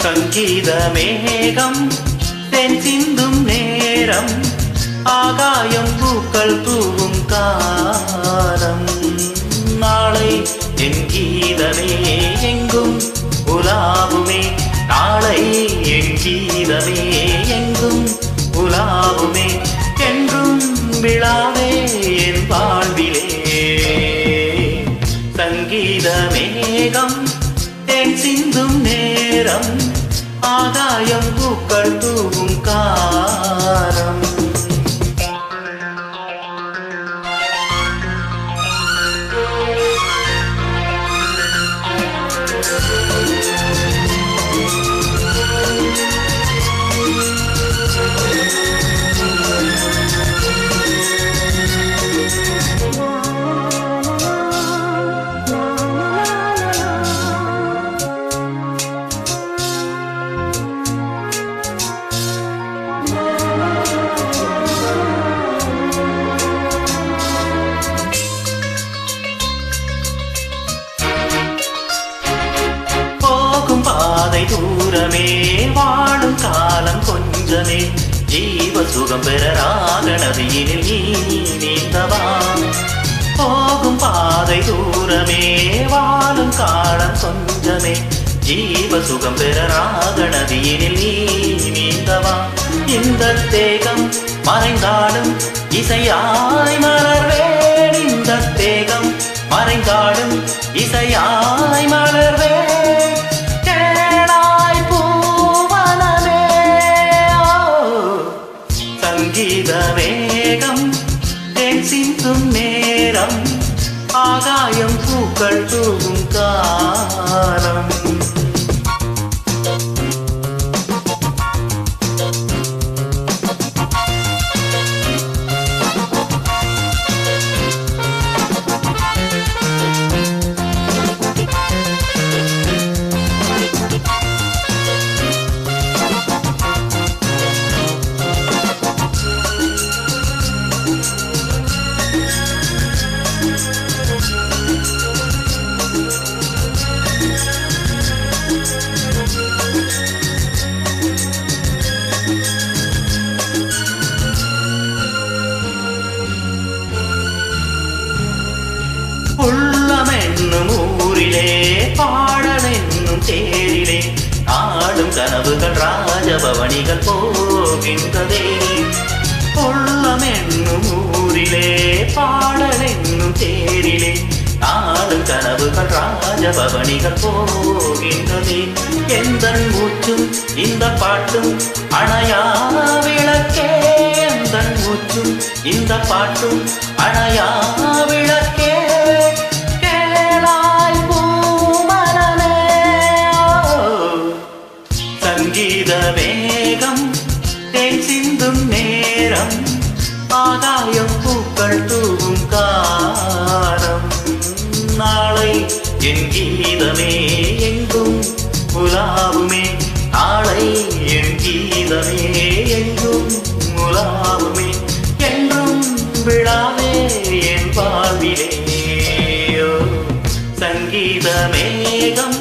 சங்கீத மேகம் தென் சிந்தும் நேரம் ஆகாயம் பூக்கள் தூவும் காலம் நாளை என் கீதமே எங்கும் உலாவுமே நாளை என் கீதமே எங்கும் உலாவுமே என்றும் விழாவே என் வாழ்விலே சங்கீத மேகம் தேன் சிந்தும் நேரம் ஆகாயம் பூக்கள் தூவும் காலம் தூரமே வாழும் காலம் கொஞ்சமே ஜீவ சுகம் பெற ராக நதியினில் நீ நீந்தவா போகும் பாதை தூரமே வாழும் காலம் கொஞ்சமே ஜீவ சுகம் பெற ராக நதியினில் நீ நீந்தவா இந்த தேகம் மறைந்தாலும் இசையாய் மலர்வேன் இந்த தேகம் மறைந்தாலும் இசையாய் மலர்வேன் சங்கீத மேகம் தேன் சிந்தும் நேரம் ஆகாயம் பூக்கள் தூவும் காலம் உள்ளமென்னும் ஊரிலே பாடலென்னும் தேரிலே ஆடும் கனவுகள் ராஜபவனிகள் போகின்றதே உள்ளமென்னும் ஊரிலே பாடலென்னும் தேரிலே ஆடும் கனவுகள் ராஜபவனிகள் போகின்றதே எந்தன் மூச்சும் இந்த பாட்டும் அணையா விளக்கே எந்தன் மூச்சும் இந்த பாட்டும் அணையா விளக்கே சங்கீத மேகம் தேன் சிந்தும் நேரம் ஆகாயம் பூக்கள் தூவும் காலம் நாளை என் கீதமே எங்கும் உலாவுமே நாளை என் கீதமே எங்கும் உலாவுமே என்றும் விழாவே என் வாழ்விலே சங்கீத மேகம்